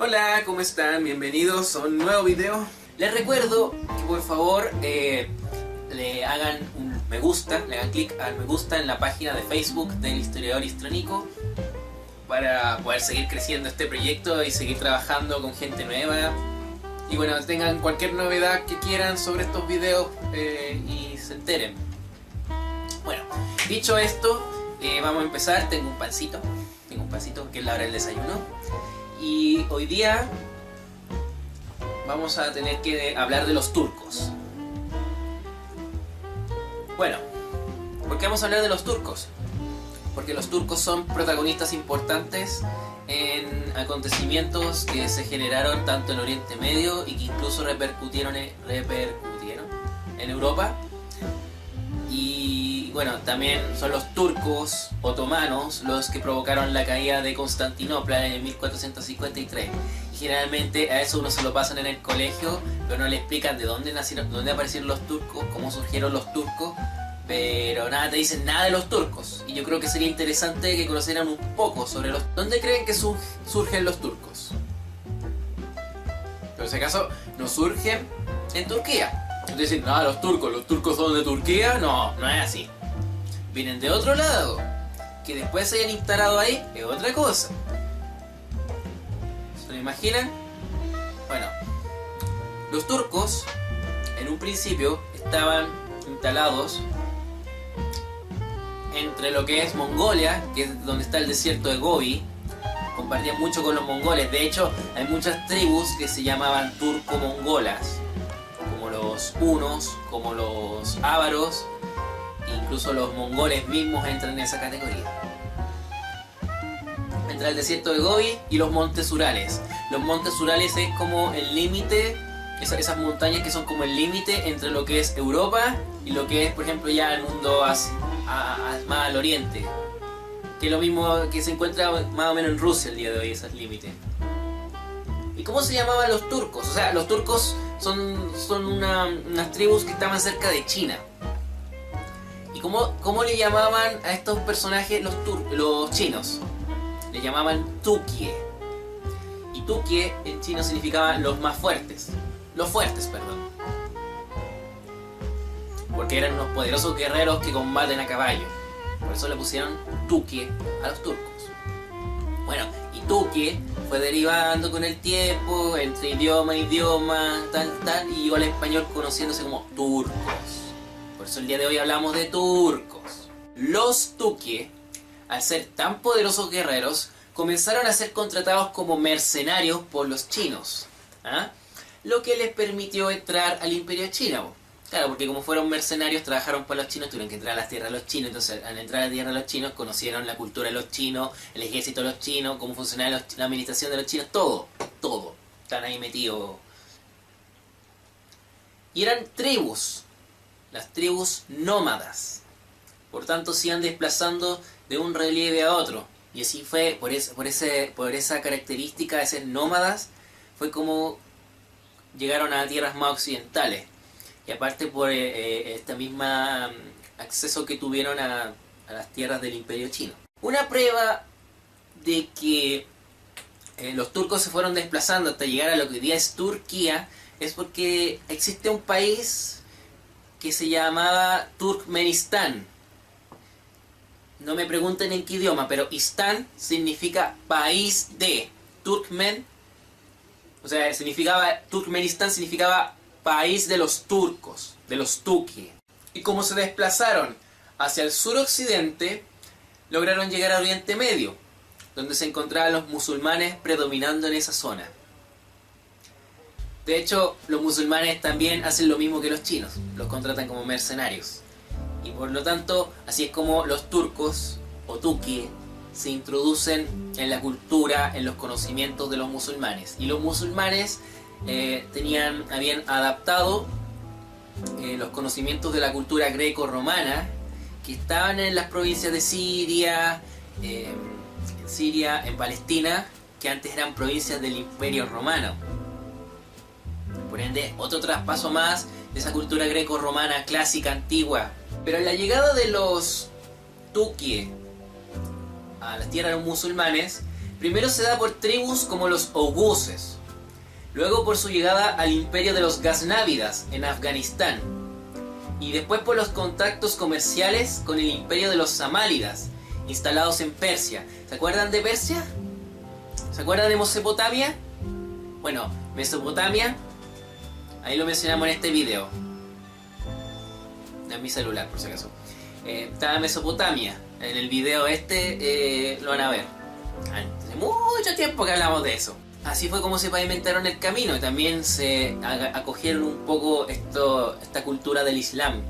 Hola, ¿cómo están? Bienvenidos a un nuevo video. Les recuerdo que por favor le hagan un me gusta, le hagan clic al me gusta en la página de Facebook del historiador histriónico para poder seguir creciendo este proyecto y seguir trabajando con gente nueva. Y bueno, tengan cualquier novedad que quieran sobre estos videos y se enteren. Bueno, dicho esto, vamos a empezar. Tengo un pancito que es la hora del desayuno. Y hoy día vamos a tener que hablar de los turcos. Bueno, ¿por qué vamos a hablar de los turcos? Porque los turcos son protagonistas importantes en acontecimientos que se generaron tanto en Oriente Medio y que incluso repercutieron en Europa. Y bueno, también son los turcos otomanos los que provocaron la caída de Constantinopla en 1453. Y generalmente a eso uno se lo pasan en el colegio, pero no le explican de dónde nacieron, dónde aparecieron los turcos, cómo surgieron los turcos, pero nada, te dicen nada de los turcos. Y yo creo que sería interesante que conocieran un poco sobre los... ¿Dónde creen que surgen los turcos? Pero en ese caso, no surgen en Turquía. Dicen, no, los turcos son de Turquía. No, no es así. Vienen de otro lado. Que después se hayan instalado ahí es otra cosa. ¿Se lo imaginan? Bueno, los turcos en un principio estaban instalados entre lo que es Mongolia, que es donde está el desierto de Gobi. Compartían mucho con los mongoles. De hecho, hay muchas tribus que se llamaban turco-mongolas, como los hunos, como los ávaros. Incluso los mongoles mismos entran en esa categoría. Entra el desierto de Gobi y los montes Urales. Los montes Urales es como el límite, esas montañas que son como el límite entre lo que es Europa y lo que es, por ejemplo, ya el mundo más al oriente. Que es lo mismo que se encuentra más o menos en Rusia el día de hoy, esos límites. ¿Y cómo se llamaban los turcos? O sea, los turcos son unas tribus que estaban cerca de China. ¿Y cómo le llamaban a estos personajes los chinos? Le llamaban Tukie. Y Tukie en chino significaba los más fuertes. Los fuertes, perdón. Porque eran unos poderosos guerreros que combaten a caballo. Por eso le pusieron Tukie a los turcos. Bueno, y Tukie fue derivando con el tiempo, entre idioma, tal, y llegó al español conociéndose como turcos. Por eso el día de hoy hablamos de turcos. Los Tukie, al ser tan poderosos guerreros, comenzaron a ser contratados como mercenarios por los chinos. Lo que les permitió entrar al imperio chino. Claro, porque como fueron mercenarios, trabajaron para los chinos, tuvieron que entrar a las tierras de los chinos. Entonces, al entrar a la tierra de los chinos, conocieron la cultura de los chinos, el ejército de los chinos, cómo funcionaba la administración de los chinos, todo. Están ahí metidos. Y eran tribus. Las tribus nómadas. Por tanto, se iban desplazando de un relieve a otro. Y así fue, por esa característica de ser nómadas, fue como llegaron a tierras más occidentales. Y aparte por esta misma acceso que tuvieron a las tierras del imperio chino. Una prueba de que los turcos se fueron desplazando hasta llegar a lo que hoy día es Turquía es porque existe un país que se llamaba Turkmenistán. No me pregunten en qué idioma, pero Istán significa país de. Turkmen, o sea, Turkmenistán significaba país de los turcos, de los Tukie. Y como se desplazaron hacia el suroccidente, lograron llegar a Oriente Medio, donde se encontraban los musulmanes predominando en esa zona. De hecho, los musulmanes también hacen lo mismo que los chinos, los contratan como mercenarios. Y por lo tanto, así es como los turcos, o Tukie, se introducen en la cultura, en los conocimientos de los musulmanes. Y los musulmanes habían adaptado los conocimientos de la cultura greco-romana, que estaban en las provincias de Siria, en Palestina, que antes eran provincias del Imperio Romano. Por ende, otro traspaso más de esa cultura greco-romana clásica, antigua. Pero en la llegada de los Tukie a las tierras de los musulmanes, Primero se da por tribus como los oghúes, luego por su llegada al imperio de los gaznávidas en Afganistán, y después por los contactos comerciales con el imperio de los samálidas, instalados en Persia. ¿Se acuerdan de Persia? ¿Se acuerdan de Mesopotamia? Bueno, Mesopotamia, ahí lo mencionamos en este video. En mi celular, por si acaso. Está Mesopotamia. En el video lo van a ver. Hace mucho tiempo que hablamos de eso. Así fue como se pavimentaron el camino y también se acogieron un poco esta cultura del Islam,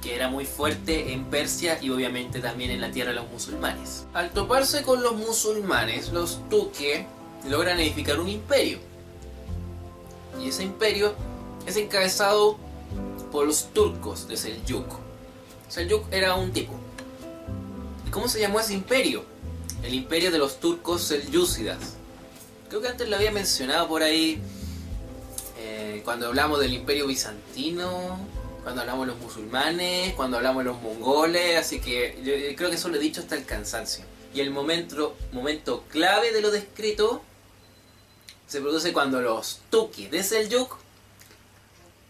que era muy fuerte en Persia y obviamente también en la tierra de los musulmanes. Al toparse con los musulmanes, los tuque logran edificar un imperio. Y ese imperio es encabezado por los turcos de Seljuk. Seljuk era un tipo. ¿Y cómo se llamó ese imperio? El imperio de los turcos selyúcidas. Creo que antes lo había mencionado por ahí cuando hablamos del imperio bizantino, cuando hablamos de los musulmanes, cuando hablamos de los mongoles, así que yo creo que eso lo he dicho hasta el cansancio. Y el momento clave de lo descrito se produce cuando los tuki de Seljuk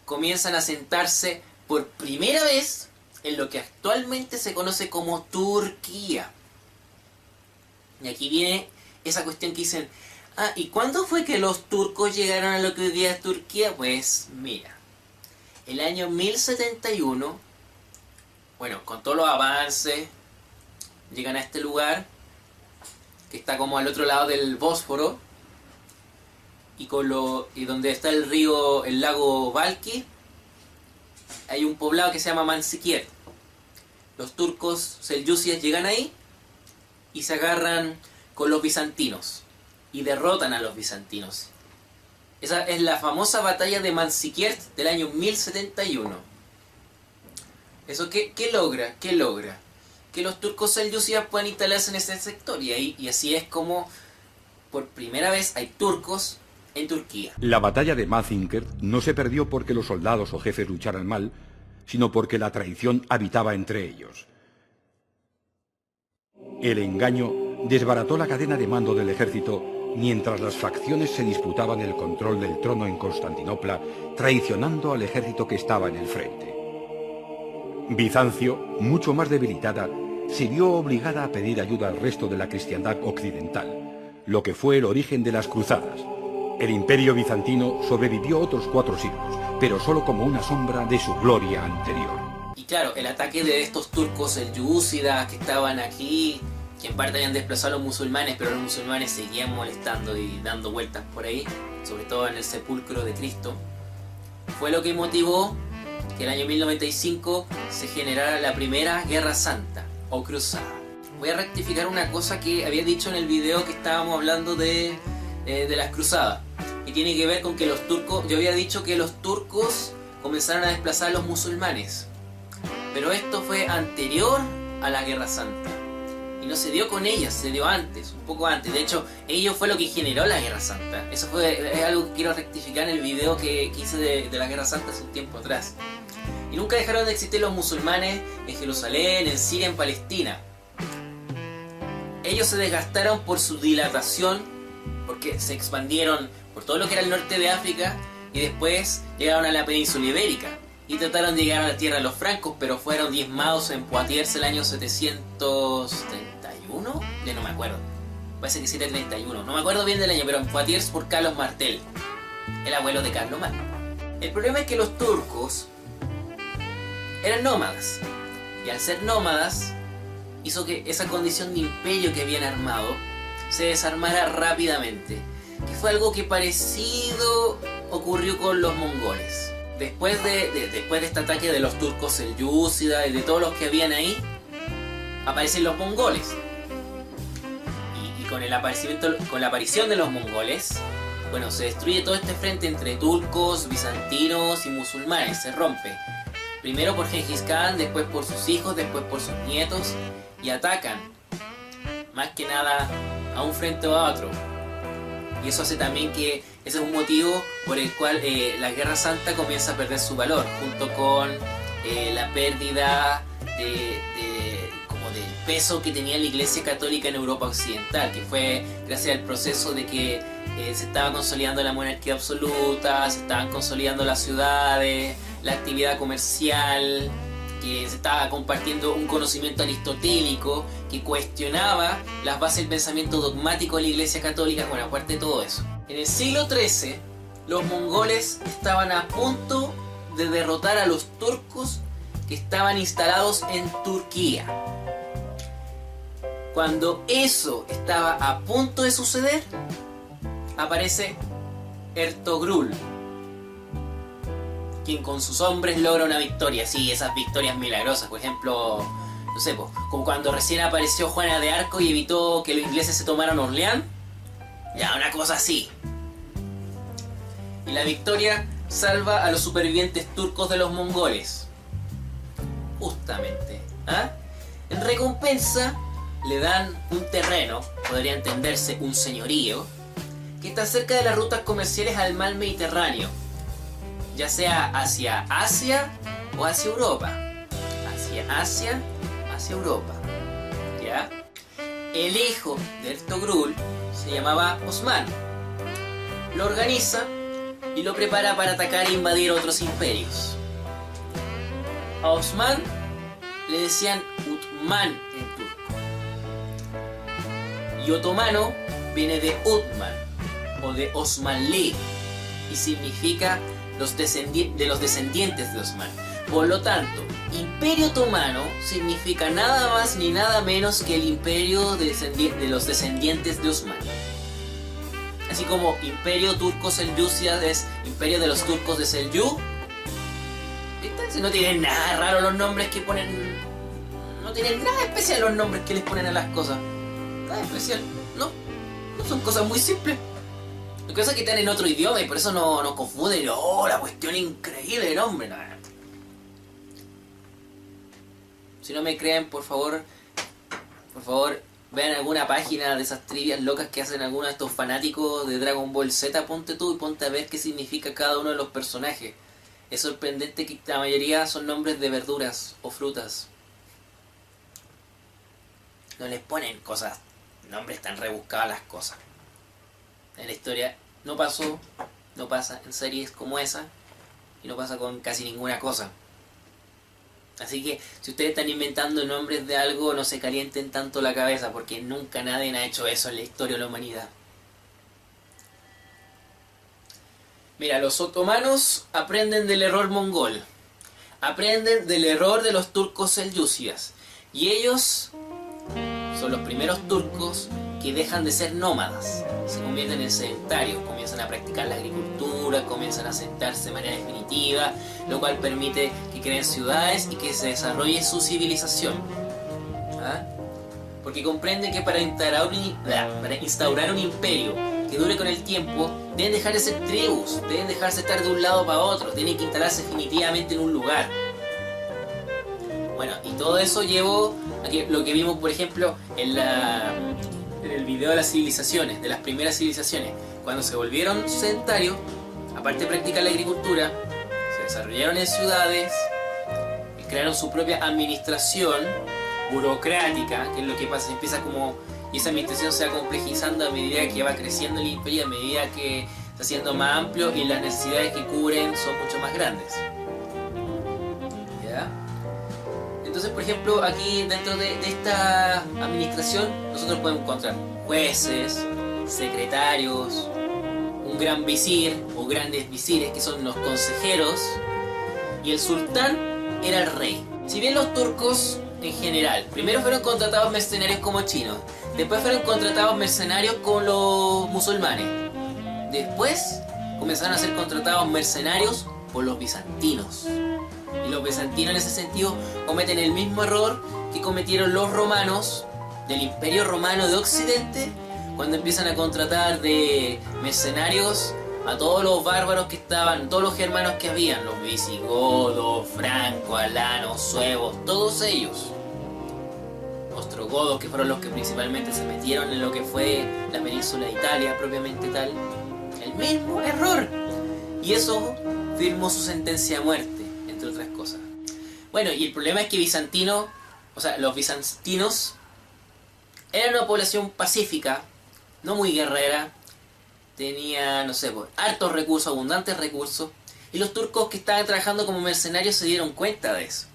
comienzan a sentarse por primera vez en lo que actualmente se conoce como Turquía. Y aquí viene esa cuestión que dicen, ¿y cuándo fue que los turcos llegaron a lo que hoy día es Turquía? Pues mira, el año 1071, bueno, con todos los avances, llegan a este lugar, que está como al otro lado del Bósforo, y donde está el lago Balki, hay un poblado que se llama Mansikiert. Los turcos selyúcidas llegan ahí y se agarran con los bizantinos y derrotan a los bizantinos. Esa es la famosa batalla de Mansikiert del año 1071. ¿Eso qué logra? ¿Qué logra? Que los turcos selyúcidas puedan instalarse en ese sector, y así es como por primera vez hay turcos en Turquía. La batalla de Mansikiert no se perdió porque los soldados o jefes lucharan mal, sino porque la traición habitaba entre ellos. El engaño desbarató la cadena de mando del ejército mientras las facciones se disputaban el control del trono en Constantinopla, traicionando al ejército que estaba en el frente. Bizancio, mucho más debilitada, se vio obligada a pedir ayuda al resto de la cristiandad occidental, lo que fue el origen de las cruzadas. El imperio bizantino sobrevivió otros 4 siglos, pero solo como una sombra de su gloria anterior. Y claro, el ataque de estos turcos selyúcidas que estaban aquí, que en parte habían desplazado a los musulmanes, pero los musulmanes seguían molestando y dando vueltas por ahí, sobre todo en el sepulcro de Cristo, fue lo que motivó que el año 1095 se generara la primera Guerra Santa, o Cruzada. Voy a rectificar una cosa que había dicho en el video que estábamos hablando de las cruzadas, y tiene que ver con que los turcos, yo había dicho que los turcos comenzaron a desplazar a los musulmanes, pero esto fue anterior a la Guerra Santa, y no se dio con ellas, se dio antes, un poco antes. De hecho, ello fue lo que generó la Guerra Santa. Eso es algo que quiero rectificar en el video que hice de la Guerra Santa hace un tiempo atrás. Y nunca dejaron de existir los musulmanes en Jerusalén, en Siria, en Palestina. Ellos se desgastaron por su dilatación, porque se expandieron por todo lo que era el norte de África y después llegaron a la península ibérica y trataron de llegar a la tierra de los francos, pero fueron diezmados en Poitiers el año 731, ya no me acuerdo, parece que 731, no me acuerdo bien del año, pero en Poitiers por Carlos Martel, el abuelo de Carlomagno. El problema es que los turcos eran nómadas, y al ser nómadas hizo que esa condición de imperio que habían armado se desarmara rápidamente, que fue algo que parecido ocurrió con los mongoles. Después de este ataque de los turcos selyúcidas y de todos los que habían ahí, aparecen los mongoles. Y con la aparición de los mongoles, bueno, se destruye todo este frente entre turcos, bizantinos y musulmanes, se rompe. Primero por Gengis Khan, después por sus hijos, después por sus nietos, y atacan, más que nada, a un frente o a otro. Y eso hace también que ese es un motivo por el cual la Guerra Santa comienza a perder su valor, junto con la pérdida del peso que tenía la Iglesia Católica en Europa Occidental, que fue gracias al proceso de que se estaba consolidando la monarquía absoluta, se estaban consolidando las ciudades, la actividad comercial, que se estaba compartiendo un conocimiento aristotélico que cuestionaba las bases del pensamiento dogmático de la Iglesia Católica. Bueno, aparte de todo eso, en el siglo XIII los mongoles estaban a punto de derrotar a los turcos que estaban instalados en Turquía. Cuando eso estaba a punto de suceder, aparece Ertugrul, quien con sus hombres logra una victoria. Sí, esas victorias milagrosas, por ejemplo, no sé, como cuando recién apareció Juana de Arco y evitó que los ingleses se tomaran Orleans. Ya, una cosa así. Y la victoria salva a los supervivientes turcos de los mongoles. Justamente. En recompensa le dan un terreno, podría entenderse un señorío, que está cerca de las rutas comerciales al mar Mediterráneo, ya sea hacia Asia o hacia Europa. Hacia Asia, hacia Europa. ¿Ya? El hijo de Ertugrul se llamaba Osman. Lo organiza y lo prepara para atacar e invadir otros imperios. A Osman le decían Utman en turco. Y otomano viene de Utman o de Osmanli y significa de los descendientes de Osman. Por lo tanto, Imperio Otomano significa nada más ni nada menos que el imperio de los descendientes de Osman. Así como Imperio Turco Selyúcida es Imperio de los turcos de Selyú. No tienen nada raro los nombres que ponen. No tienen nada especial los nombres que les ponen a las cosas. Nada especial, no. No son cosas muy simples. Lo que pasa es que están en otro idioma y por eso nos confunden. Oh, la cuestión increíble de nombre. No. Si no me creen, por favor, vean alguna página de esas trivias locas que hacen algunos de estos fanáticos de Dragon Ball Z. Ponte tú y ponte a ver qué significa cada uno de los personajes. Es sorprendente que la mayoría son nombres de verduras o frutas. No les ponen nombres tan rebuscados a las cosas. En la historia no pasó, no pasa en series como esa y no pasa con casi ninguna cosa. Así que si ustedes están inventando nombres de algo, no se calienten tanto la cabeza, porque nunca nadie ha hecho eso en la historia de la humanidad. Mira, los otomanos aprenden del error mongol, aprenden del error de los turcos selyúcidas, y ellos son los primeros turcos que dejan de ser nómadas, se convierten en sedentarios, comienzan a practicar la agricultura, comienzan a asentarse de manera definitiva, lo cual permite que creen ciudades y que se desarrolle su civilización. Porque comprenden que para instaurar un imperio que dure con el tiempo, deben dejar de ser tribus, deben dejarse estar de un lado para otro, tienen que instalarse definitivamente en un lugar. Bueno, y todo eso llevó a que lo que vimos, por ejemplo, en el video de las civilizaciones, de las primeras civilizaciones, cuando se volvieron sedentarios, aparte de practicar la agricultura, se desarrollaron en ciudades, crearon su propia administración burocrática, que es lo que pasa, empieza como, y esa administración se va complejizando a medida que va creciendo el imperio, a medida que está siendo más amplio y las necesidades que cubren son mucho más grandes. ¿Ya? Entonces, por ejemplo, aquí dentro de esta administración nosotros podemos encontrar jueces, secretarios, un gran visir o grandes visires que son los consejeros, y el sultán era el rey. Si bien los turcos en general primero fueron contratados mercenarios como chinos, después fueron contratados mercenarios con los musulmanes, después comenzaron a ser contratados mercenarios por los bizantinos. Y los bizantinos en ese sentido cometen el mismo error que cometieron los romanos del Imperio Romano de Occidente cuando empiezan a contratar de mercenarios a todos los bárbaros que estaban, todos los germanos que habían, los visigodos, francos, alanos, suevos, todos ellos. Ostrogodos, que fueron los que principalmente se metieron en lo que fue la península de Italia propiamente tal. El mismo error. Y eso firmó su sentencia a muerte, entre otras cosas. Bueno, y el problema es que Bizantino O sea, los bizantinos eran una población pacífica, no muy guerrera, tenía, no sé, pues, hartos recursos, abundantes recursos, y los turcos que estaban trabajando como mercenarios se dieron cuenta de eso.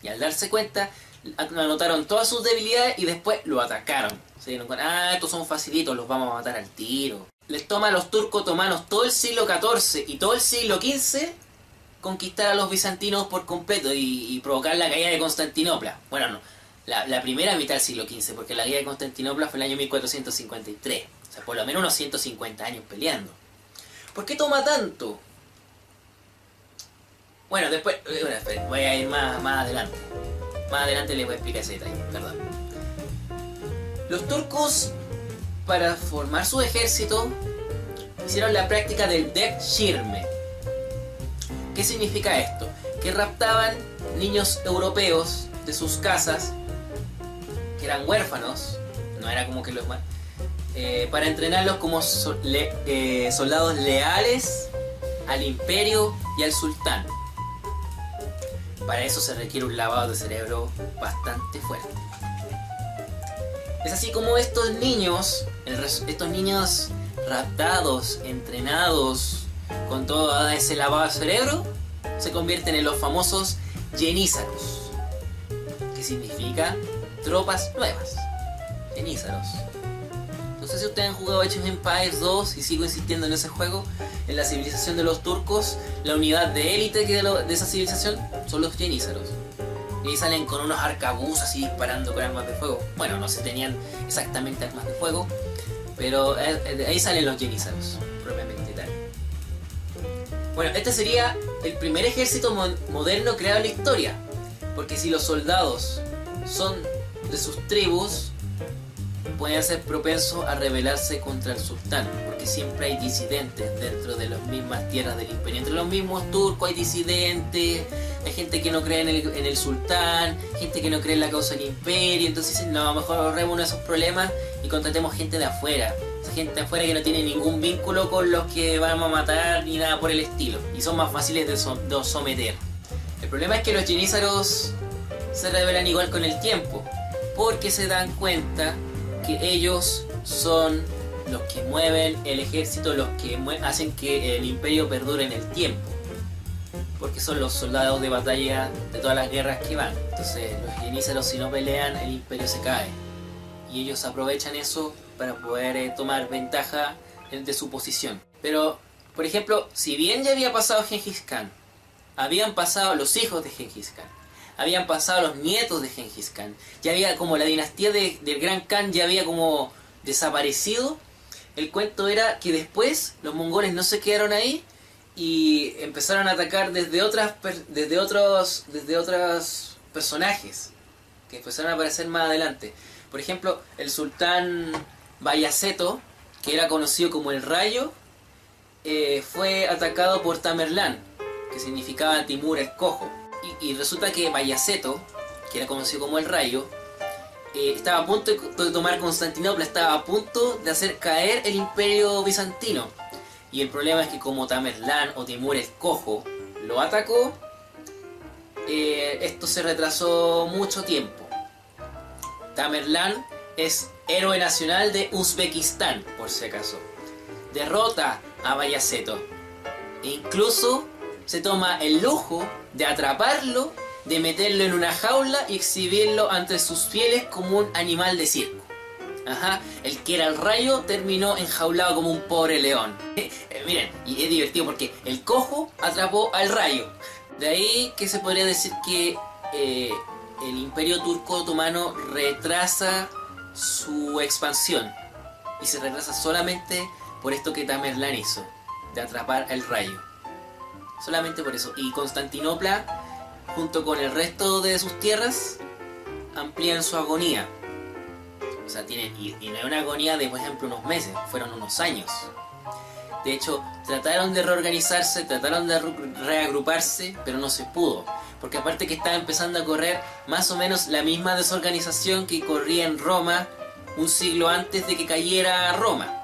Y al darse cuenta, anotaron todas sus debilidades y después lo atacaron. Se dieron cuenta, estos son facilitos, los vamos a matar al tiro. Les toma a los turcos otomanos todo el siglo XIV y todo el siglo XV conquistar a los bizantinos por completo y provocar la caída de Constantinopla. Bueno, no, la primera mitad del siglo XV, porque la caída de Constantinopla fue el año 1453. O sea, por lo menos unos 150 años peleando. ¿Por qué toma tanto? Bueno, después, voy a ir más adelante. Más adelante les voy a explicar ese detalle, perdón. Los turcos, para formar su ejército, hicieron la práctica del Devshirme. ¿Qué significa esto? Que raptaban niños europeos de sus casas, que eran huérfanos, no era como que los para entrenarlos como soldados leales al imperio y al sultán. Para eso se requiere un lavado de cerebro bastante fuerte. Es así como estos niños raptados, entrenados, con todo ese lavado de cerebro, se convierten en los famosos yenízaros, que significa tropas nuevas. Yenízaros. No sé si ustedes han jugado Age of Empires 2 y sigo insistiendo en ese juego. En la civilización de los turcos, la unidad de élite de esa civilización son los yenízaros. Y ahí salen con unos arcabuces así disparando con armas de fuego. Bueno, no se tenían exactamente armas de fuego, pero ahí salen los yenízaros, propiamente tal. Bueno, este sería el primer ejército moderno creado en la historia. Porque si los soldados son de sus tribus, pueden ser propensos a rebelarse contra el sultán, porque siempre hay disidentes dentro de las mismas tierras del imperio. Entre los mismos turcos hay disidentes, hay gente que no cree en el sultán, gente que no cree en la causa del imperio. Entonces dicen, no, mejor ahorremos esos problemas y contratemos gente de afuera. Esa gente de afuera que no tiene ningún vínculo con los que vamos a matar ni nada por el estilo, y son más fáciles de someter. El problema es que los yenízaros se rebelan igual con el tiempo, porque se dan cuenta que ellos son los que mueven el ejército, los que hacen que el imperio perdure en el tiempo, porque son los soldados de batalla de todas las guerras que van. Entonces los yenízaros, si no pelean, el imperio se cae, y ellos aprovechan eso para poder tomar ventaja de su posición. Pero, por ejemplo, si bien ya había pasado Gengis Khan, habían pasado los hijos de Gengis Khan, habían pasado los nietos de Gengis Khan, ya había como la dinastía del Gran Khan ya había como desaparecido. El cuento era que después los mongoles no se quedaron ahí y empezaron a atacar desde otros personajes que empezaron a aparecer más adelante. Por ejemplo, el sultán Bayaceto, que era conocido como el Rayo, fue atacado por Tamerlán, que significaba Timur el Cojo. Y resulta que Bayaceto, que era conocido como el Rayo, estaba a punto de tomar Constantinopla, estaba a punto de hacer caer el imperio bizantino. Y el problema es que como Tamerlán o Timur el Cojo lo atacó, esto se retrasó mucho tiempo. Tamerlán es héroe nacional de Uzbekistán, por si acaso. Derrota a Bayaceto e incluso se toma el lujo de atraparlo, de meterlo en una jaula y exhibirlo ante sus fieles como un animal de circo. Ajá, el que era el Rayo terminó enjaulado como un pobre león. Miren, y es divertido porque el cojo atrapó al Rayo. De ahí que se podría decir que el imperio turco otomano retrasa su expansión. Y se retrasa solamente por esto que Tamerlán hizo, de atrapar al Rayo. Solamente por eso. Y Constantinopla, junto con el resto de sus tierras, amplían su agonía. O sea, y no es una agonía de, por ejemplo, unos meses, fueron unos años. De hecho, trataron de reorganizarse, trataron de reagruparse, pero no se pudo. Porque aparte que estaba empezando a correr más o menos la misma desorganización que corría en Roma un siglo antes de que cayera Roma.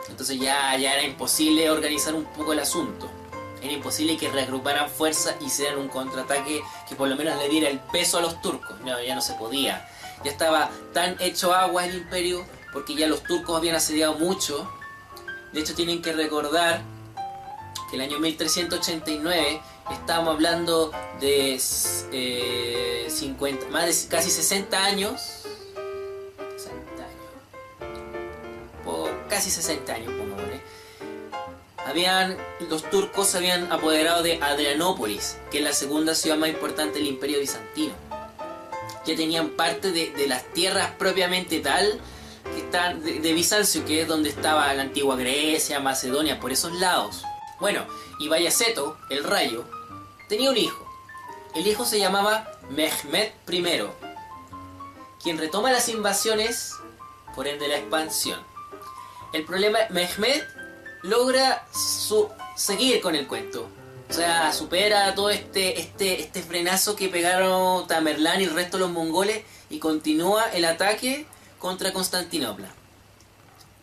Entonces ya era imposible organizar un poco el asunto. Era imposible que reagruparan fuerzas y hicieran un contraataque que por lo menos le diera el peso a los turcos. No, ya no se podía. Ya estaba tan hecho agua el imperio porque ya los turcos habían asediado mucho. De hecho, tienen que recordar que el año 1389 estábamos hablando de 50, más de casi 60 años. 60 años. Por casi 60 años, pongámosle. Los turcos se habían apoderado de Adrianópolis, que es la segunda ciudad más importante del Imperio Bizantino. Ya tenían parte de las tierras propiamente tal que están de Bizancio, que es donde estaba la antigua Grecia, Macedonia, por esos lados. Bueno, y Bayaceto, el Rayo, tenía un hijo. El hijo se llamaba Mehmed I, quien retoma las invasiones, por ende la expansión. El problema, Mehmed logra seguir con el cuento. O sea, supera todo este frenazo que pegaron Tamerlán y el resto de los mongoles y continúa el ataque contra Constantinopla.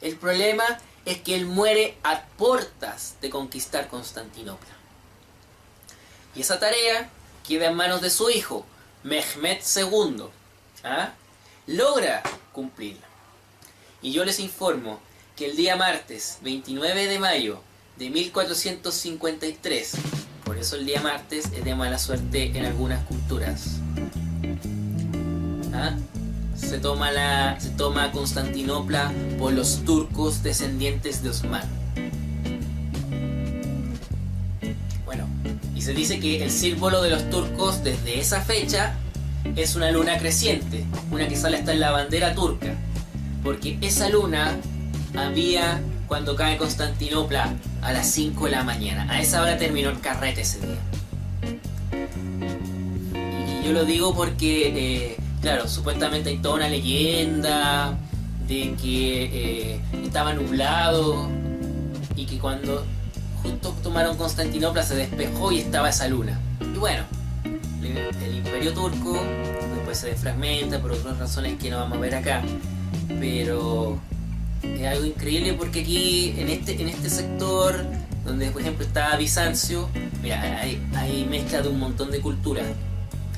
El problema es que él muere a puertas de conquistar Constantinopla. Y esa tarea queda en manos de su hijo, Mehmed II. Logra cumplirla. Y yo les informo que el día martes 29 de mayo de 1453, por eso el día martes es de mala suerte en algunas culturas, se toma Constantinopla por los turcos descendientes de Osman. Bueno, y se dice que el símbolo de los turcos desde esa fecha es una luna creciente, una que sale hasta en la bandera turca, porque esa luna había cuando cae Constantinopla a las 5 de la mañana. A esa hora terminó el carrete ese día. Y yo lo digo porque, claro, supuestamente hay toda una leyenda de que estaba nublado y que cuando justo tomaron Constantinopla se despejó y estaba esa luna. Y bueno, el imperio turco después se desfragmenta por otras razones que no vamos a ver acá, pero es algo increíble porque aquí en este sector donde por ejemplo estaba Bizancio, mira, hay mezcla de un montón de culturas.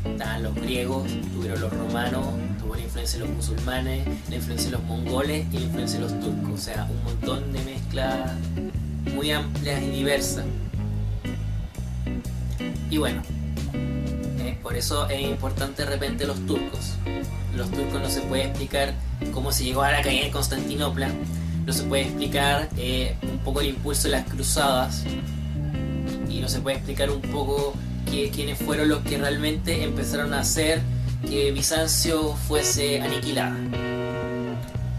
Estaban los griegos, tuvieron los romanos, tuvo la influencia de los musulmanes, la influencia de los mongoles y la influencia de los turcos. O sea, un montón de mezclas muy amplias y diversas. Y bueno, por eso es importante de repente los turcos. Los turcos no se puede explicar cómo se llegó a la caída de Constantinopla, no se puede explicar un poco el impulso de las cruzadas, y no se puede explicar un poco quiénes fueron los que realmente empezaron a hacer que Bizancio fuese aniquilada.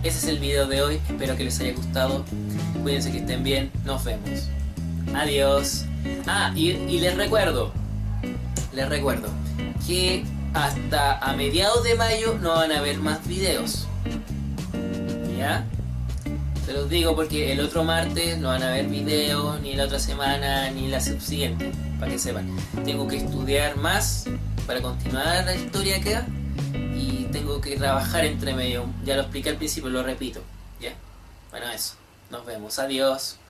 Ese es el video de hoy, espero que les haya gustado, cuídense, que estén bien, nos vemos, adiós. Y les recuerdo que hasta a mediados de mayo no van a haber más videos, ¿ya? Se los digo porque el otro martes no van a haber videos, ni la otra semana, ni la subsiguiente, para que sepan. Tengo que estudiar más para continuar la historia acá y tengo que trabajar entre medio. Ya lo expliqué al principio, lo repito, ¿ya? Bueno, eso. Nos vemos, adiós.